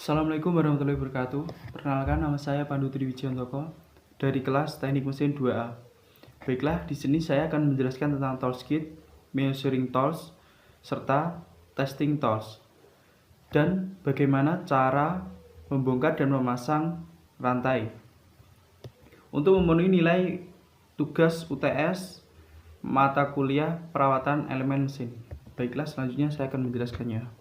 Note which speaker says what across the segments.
Speaker 1: Assalamualaikum warahmatullahi wabarakatuh. Perkenalkan, nama saya Pandu Triwijayantoko dari kelas Teknik Mesin 2A. Baiklah, di sini saya akan menjelaskan tentang tools kit, measuring tools, serta testing tools, dan bagaimana cara membongkar dan memasang rantai untuk memenuhi nilai tugas UTS mata kuliah perawatan elemen mesin. Baiklah, selanjutnya saya akan menjelaskannya.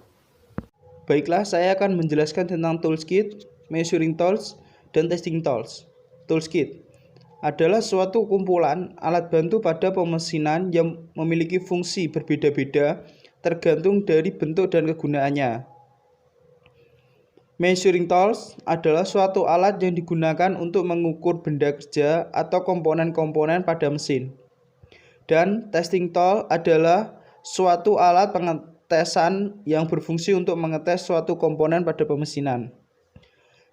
Speaker 1: Baiklah, saya akan menjelaskan tentang tools kit, measuring tools, dan testing tools. Tools kit adalah suatu kumpulan alat bantu pada pemesinan yang memiliki fungsi berbeda-beda tergantung dari bentuk dan kegunaannya. Measuring tools adalah suatu alat yang digunakan untuk mengukur benda kerja atau komponen-komponen pada mesin. Dan testing tool adalah suatu alat pengetesan yang berfungsi untuk mengetes suatu komponen pada pemesinan.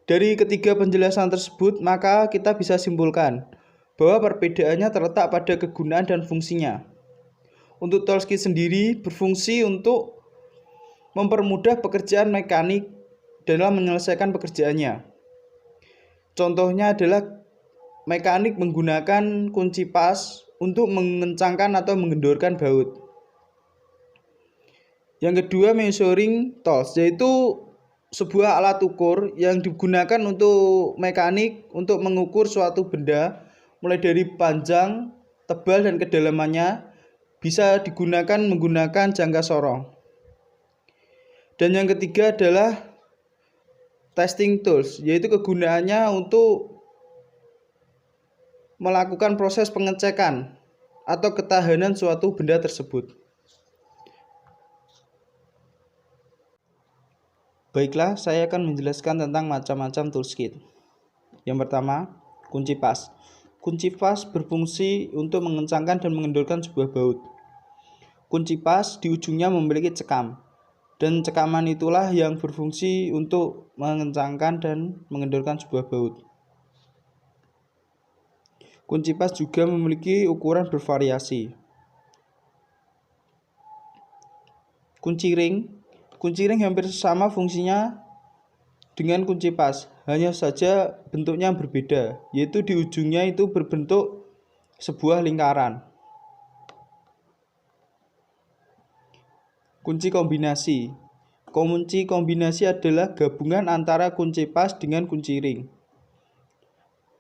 Speaker 1: Dari ketiga penjelasan tersebut, maka kita bisa simpulkan bahwa perbedaannya terletak pada kegunaan dan fungsinya. Untuk tools kit sendiri berfungsi untuk mempermudah pekerjaan mekanik dalam menyelesaikan pekerjaannya. Contohnya adalah mekanik menggunakan kunci pas untuk mengencangkan atau mengendorkan baut. Yang kedua, measuring tools, yaitu sebuah alat ukur yang digunakan untuk mekanik untuk mengukur suatu benda mulai dari panjang, tebal, dan kedalamannya, bisa digunakan menggunakan jangka sorong. Dan yang ketiga adalah testing tools, yaitu kegunaannya untuk melakukan proses pengecekan atau ketahanan suatu benda tersebut. Baiklah, saya akan menjelaskan tentang macam-macam tools kit. Yang pertama, kunci pas. Kunci pas berfungsi untuk mengencangkan dan mengendorkan sebuah baut. Kunci pas di ujungnya memiliki cekam, dan cekaman itulah yang berfungsi untuk mengencangkan dan mengendorkan sebuah baut. Kunci pas juga memiliki ukuran bervariasi. Kunci ring hampir sama fungsinya dengan kunci pas, hanya saja bentuknya berbeda, yaitu di ujungnya itu berbentuk sebuah lingkaran. Kunci kombinasi. Kunci kombinasi adalah gabungan antara kunci pas dengan kunci ring.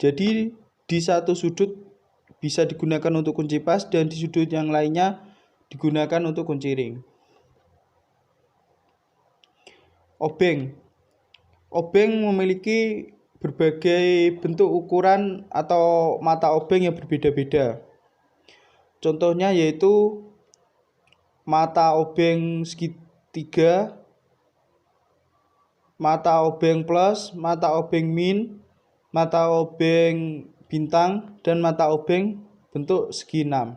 Speaker 1: Jadi di satu sudut bisa digunakan untuk kunci pas dan di sudut yang lainnya digunakan untuk kunci ring. Obeng memiliki berbagai bentuk ukuran atau mata obeng yang berbeda-beda. Contohnya yaitu mata obeng segitiga, mata obeng plus, mata obeng min, mata obeng bintang, dan mata obeng bentuk segi 6.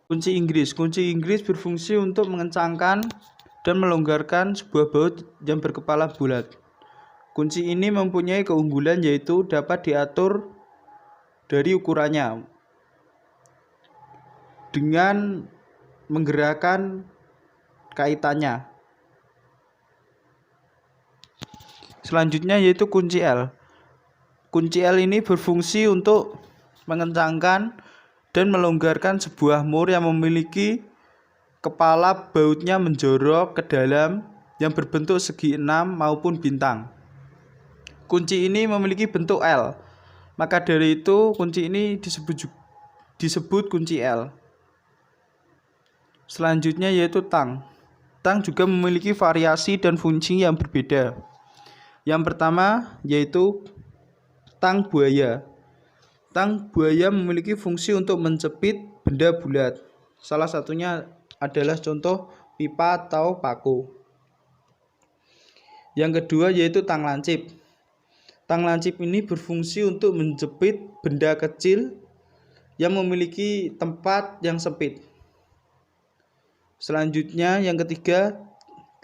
Speaker 1: Kunci Inggris berfungsi untuk mengencangkan dan melonggarkan sebuah baut yang berkepala bulat. Kunci ini mempunyai keunggulan yaitu dapat diatur dari ukurannya dengan menggerakkan kaitannya. Selanjutnya yaitu kunci L. Kunci L ini berfungsi untuk mengencangkan dan melonggarkan sebuah mur yang memiliki kepala bautnya menjorok ke dalam yang berbentuk segi 6 maupun bintang. Kunci ini memiliki bentuk L, maka dari itu kunci ini disebut kunci L. Selanjutnya yaitu tang. Tang juga memiliki variasi dan fungsi yang berbeda. Yang pertama yaitu tang buaya. Tang buaya memiliki fungsi untuk menjepit benda bulat. Salah satunya adalah contoh pipa atau paku. Yang kedua yaitu tang lancip. Tang lancip ini berfungsi untuk menjepit benda kecil yang memiliki tempat yang sempit. Selanjutnya yang ketiga,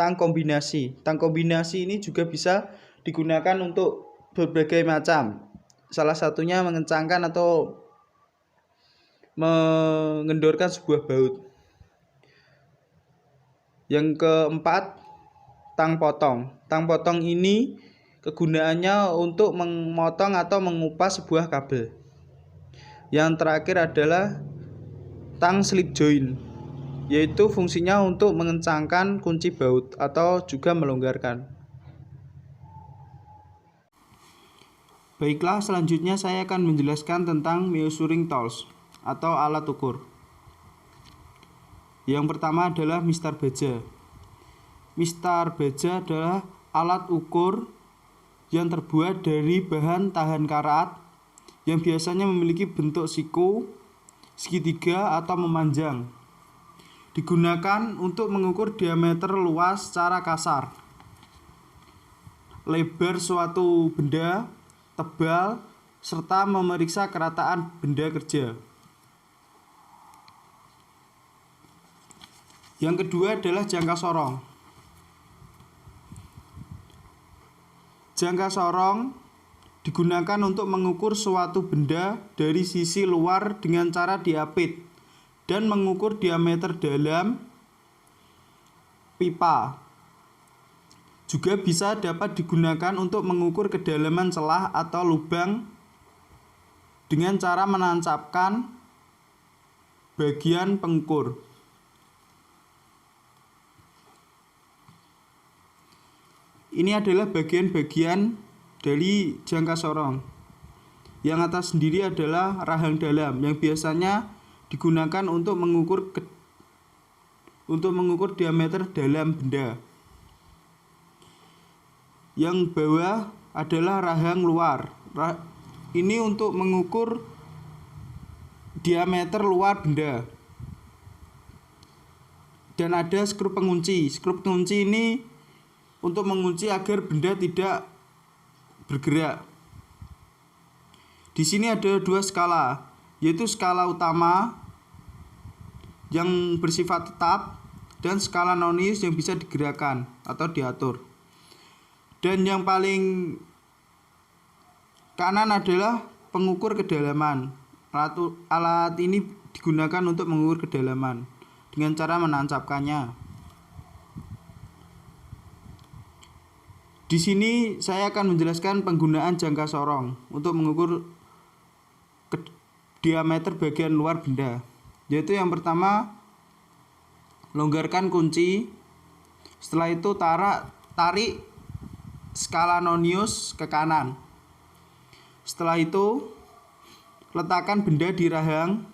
Speaker 1: tang kombinasi. Tang kombinasi ini juga bisa digunakan untuk berbagai macam. Salah satunya mengencangkan atau mengendorkan sebuah baut. Yang keempat, tang potong. Tang potong ini kegunaannya untuk memotong atau mengupas sebuah kabel. Yang terakhir adalah tang slip joint, yaitu fungsinya untuk mengencangkan kunci baut atau juga melonggarkan. Baiklah, selanjutnya saya akan menjelaskan tentang measuring tools atau alat ukur. Yang pertama adalah mistar baja. Mistar baja adalah alat ukur yang terbuat dari bahan tahan karat yang biasanya memiliki bentuk siku, segitiga atau memanjang. Digunakan untuk mengukur diameter luas secara kasar, lebar suatu benda, tebal, serta memeriksa kerataan benda kerja. Yang kedua adalah jangka sorong. Jangka sorong digunakan untuk mengukur suatu benda dari sisi luar dengan cara diapit dan mengukur diameter dalam pipa. Juga bisa dapat digunakan untuk mengukur kedalaman celah atau lubang dengan cara menancapkan bagian pengukur. Ini adalah bagian-bagian dari jangka sorong. Yang atas sendiri adalah rahang dalam yang biasanya digunakan untuk mengukur diameter dalam benda. Yang bawah adalah rahang luar. Ini untuk mengukur diameter luar benda. Dan ada skrup pengunci. Skrup pengunci ini untuk mengunci agar benda tidak bergerak. Di sini ada dua skala, yaitu skala utama yang bersifat tetap dan skala nonius yang bisa digerakkan atau diatur. Dan yang paling kanan adalah pengukur kedalaman. Alat ini digunakan untuk mengukur kedalaman dengan cara menancapkannya. Di sini saya akan menjelaskan penggunaan jangka sorong untuk mengukur diameter bagian luar benda. Yaitu yang pertama, longgarkan kunci. Setelah itu tarik skala nonius ke kanan. Setelah itu letakkan benda di rahang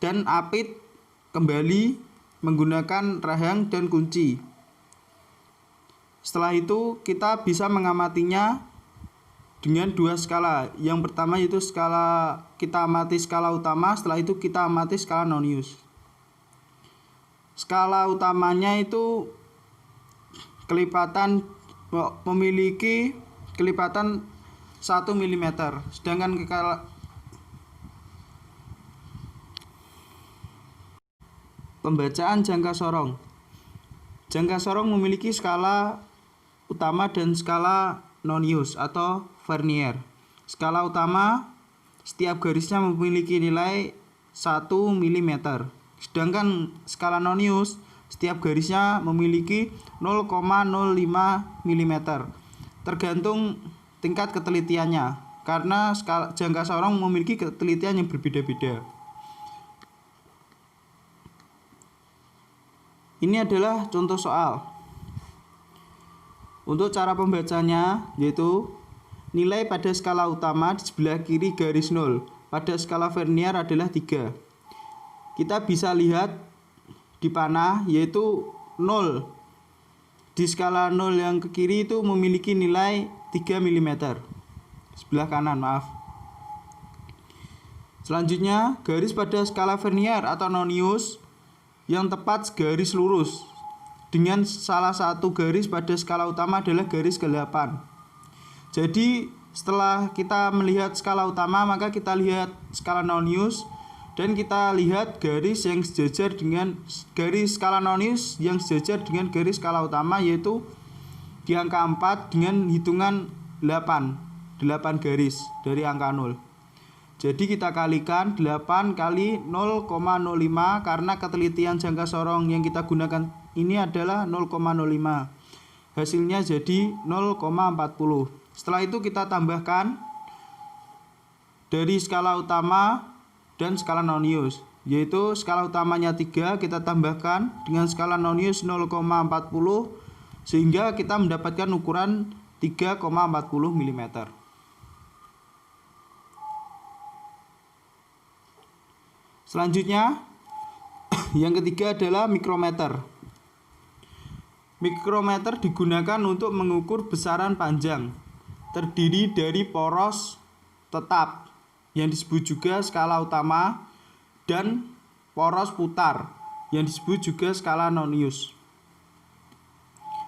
Speaker 1: dan apit kembali menggunakan rahang dan kunci. Setelah itu kita bisa mengamatinya dengan dua skala. Yang pertama yaitu kita amati skala utama, setelah itu kita amati skala nonius. Skala utamanya itu memiliki kelipatan 1 mm, sedangkan pembacaan jangka sorong. Jangka sorong memiliki skala utama dan skala nonius atau vernier. Skala utama setiap garisnya memiliki nilai 1 mm, sedangkan skala nonius setiap garisnya memiliki 0,05 mm, tergantung tingkat ketelitiannya, karena jangka sorong memiliki ketelitian yang berbeda-beda. Ini adalah contoh soal. Untuk cara pembacanya yaitu nilai pada skala utama di sebelah kiri garis 0, pada skala vernier adalah 3. Kita bisa lihat di panah yaitu 0. Di skala 0 yang ke kiri itu memiliki nilai 3 mm. Sebelah kanan, maaf. Selanjutnya, garis pada skala vernier atau nonius yang tepat garis lurus dengan salah satu garis pada skala utama adalah garis ke-8. Jadi setelah kita melihat skala utama, maka kita lihat skala nonius dan kita lihat garis yang sejajar dengan garis skala nonius yang sejajar dengan garis skala utama, yaitu di angka 4 dengan hitungan 8 garis dari angka 0. Jadi kita kalikan 8 kali 0,05 karena ketelitian jangka sorong yang kita gunakan ini adalah 0,05. hasilnya jadi 0,40. Setelah itu kita tambahkan dari skala utama dan skala nonius, yaitu skala utamanya 3 kita tambahkan dengan skala nonius 0,40 sehingga kita mendapatkan ukuran 3,40 mm. Selanjutnya yang ketiga adalah mikrometer. Mikrometer digunakan untuk mengukur besaran panjang, terdiri dari poros tetap yang disebut juga skala utama dan poros putar yang disebut juga skala nonius.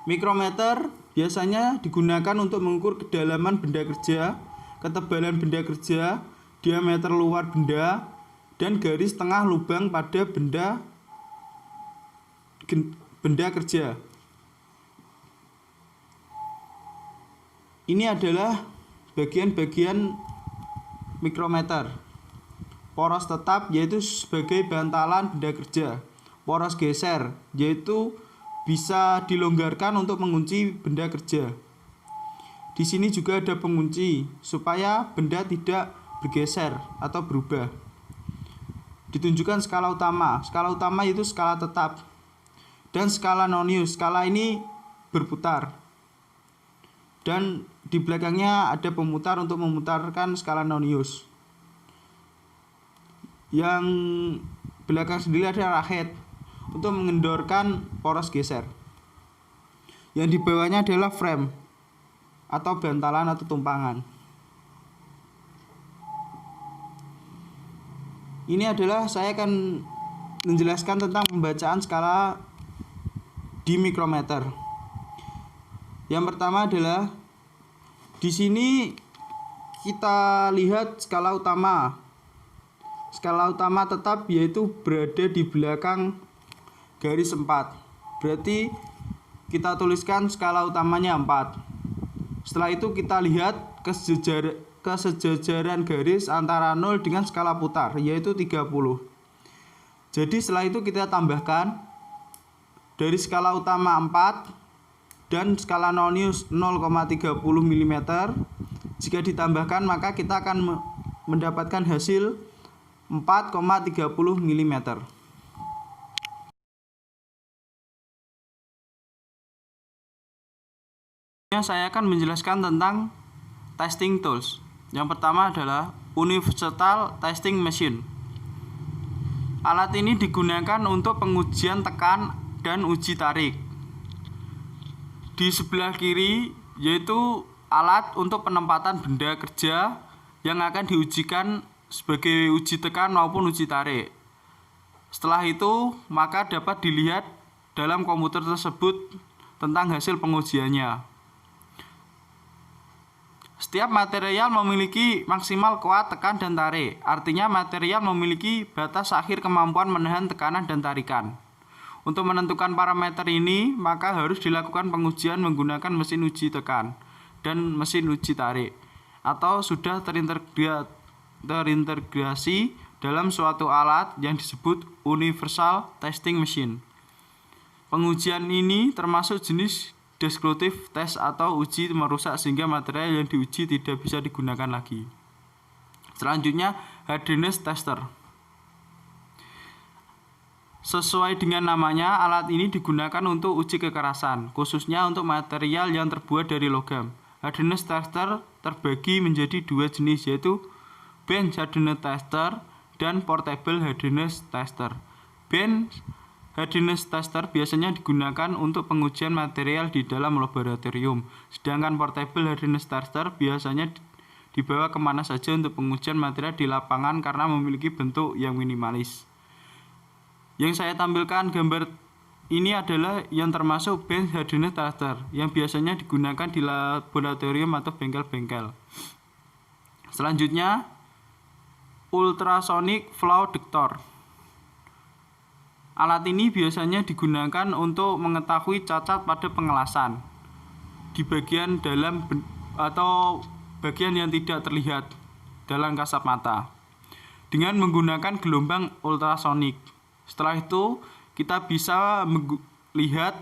Speaker 1: Mikrometer biasanya digunakan untuk mengukur kedalaman benda kerja, ketebalan benda kerja, diameter luar benda, dan garis tengah lubang pada benda kerja. Ini adalah bagian-bagian mikrometer. Poros tetap yaitu sebagai bantalan benda kerja. Poros geser yaitu bisa dilonggarkan untuk mengunci benda kerja. Di sini juga ada pengunci supaya benda tidak bergeser atau berubah. Ditunjukkan skala utama. Skala utama itu skala tetap. Dan skala nonius. Skala ini berputar. Dan di belakangnya ada pemutar untuk memutarkan skala nonius. Yang belakang sendiri ada raket untuk mengendorkan poros geser. Yang di bawahnya adalah frame atau bantalan atau tumpangan. Ini adalah saya akan menjelaskan tentang pembacaan skala di mikrometer. Yang pertama adalah di sini kita lihat skala utama. Skala utama tetap yaitu berada di belakang garis 4. Berarti kita tuliskan skala utamanya 4. Setelah itu kita lihat kesejajaran garis antara 0 dengan skala putar yaitu 30. Jadi setelah itu kita tambahkan dari skala utama 4 dan skala nonius 0,30 mm. Jika ditambahkan maka kita akan mendapatkan hasil 4,30 mm. Saya akan menjelaskan tentang testing tools. Yang pertama adalah Universal Testing Machine. Alat ini digunakan untuk pengujian tekan dan uji tarik. Di sebelah kiri yaitu alat untuk penempatan benda kerja yang akan diujikan sebagai uji tekan maupun uji tarik. Setelah itu maka dapat dilihat dalam komputer tersebut tentang hasil pengujiannya. Setiap material memiliki maksimal kuat tekan dan tarik. Artinya material memiliki batas akhir kemampuan menahan tekanan dan tarikan. Untuk menentukan parameter ini, maka harus dilakukan pengujian menggunakan mesin uji tekan dan mesin uji tarik, atau sudah terintegrasi dalam suatu alat yang disebut Universal Testing Machine. Pengujian ini termasuk jenis destructive test atau uji merusak sehingga material yang diuji tidak bisa digunakan lagi. Selanjutnya, hardness tester. Sesuai dengan namanya, alat ini digunakan untuk uji kekerasan, khususnya untuk material yang terbuat dari logam. Hardness tester terbagi menjadi dua jenis, yaitu bench hardness tester dan portable hardness tester. Bench hardness tester biasanya digunakan untuk pengujian material di dalam laboratorium, sedangkan portable hardness tester biasanya dibawa kemana saja untuk pengujian material di lapangan karena memiliki bentuk yang minimalis. Yang saya tampilkan gambar ini adalah yang termasuk bench hardness tester yang biasanya digunakan di laboratorium atau bengkel-bengkel. Selanjutnya, ultrasonic flow detector. Alat ini biasanya digunakan untuk mengetahui cacat pada pengelasan di bagian dalam atau bagian yang tidak terlihat dalam kasat mata dengan menggunakan gelombang ultrasonik. Setelah itu kita bisa melihat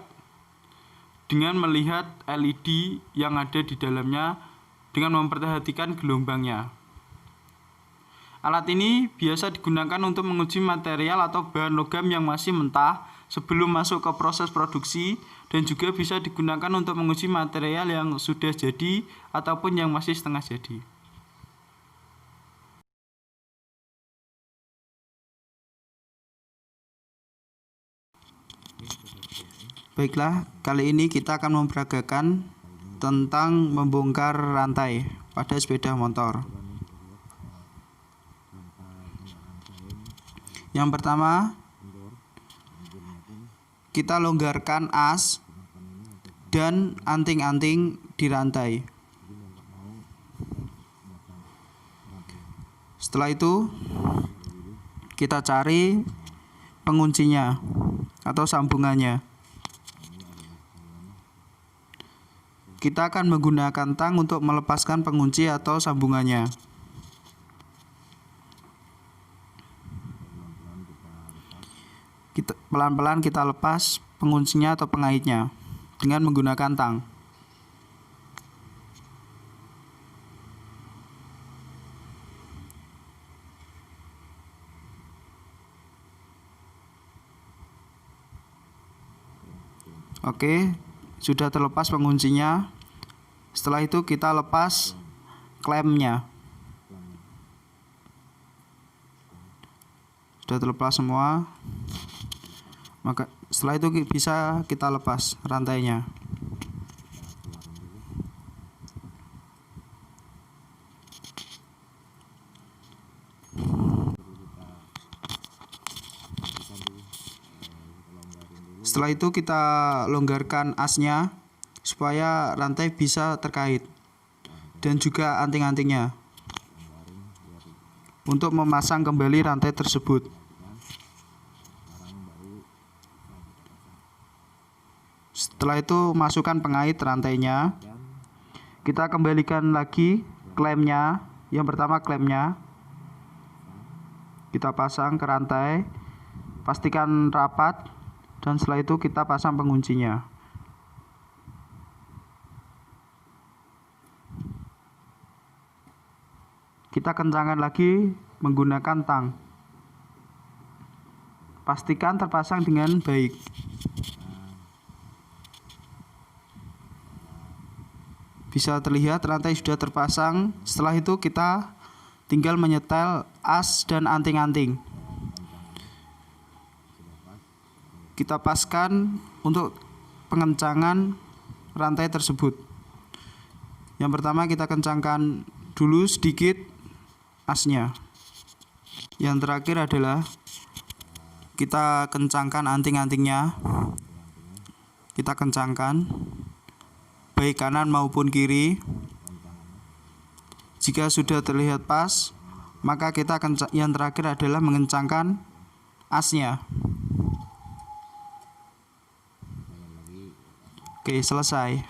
Speaker 1: dengan melihat LED yang ada di dalamnya dengan memperhatikan gelombangnya. Alat ini biasa digunakan untuk menguji material atau bahan logam yang masih mentah sebelum masuk ke proses produksi, dan juga bisa digunakan untuk menguji material yang sudah jadi ataupun yang masih setengah jadi. Baiklah, kali ini kita akan memperagakan tentang membongkar rantai pada sepeda motor. Yang pertama, kita longgarkan as dan anting-anting di rantai. Setelah itu, kita cari penguncinya atau sambungannya. Kita akan menggunakan tang untuk melepaskan pengunci atau sambungannya. Pelan-pelan kita lepas penguncinya atau pengaitnya dengan menggunakan tang. Oke, sudah terlepas penguncinya. Setelah itu kita lepas klemnya. Sudah terlepas semua. Maka setelah itu bisa kita lepas rantainya. Setelah itu kita longgarkan asnya supaya rantai bisa terkait, dan juga anting-antingnya untuk memasang kembali rantai tersebut. Setelah itu masukkan pengait rantainya. Kita kembalikan lagi klemnya. Yang pertama klemnya kita pasang ke rantai, pastikan rapat, dan setelah itu kita pasang penguncinya. Kita kencangkan lagi menggunakan tang. Pastikan terpasang dengan baik. Bisa terlihat rantai sudah terpasang. Setelah itu kita tinggal menyetel as dan anting-anting. Kita paskan untuk pengencangan rantai tersebut. Yang pertama kita kencangkan dulu sedikit asnya. Yang terakhir adalah kita kencangkan anting-antingnya. Kita kencangkan baik kanan maupun kiri. Jika sudah terlihat pas, maka kita yang terakhir adalah mengencangkan asnya. Oke, selesai.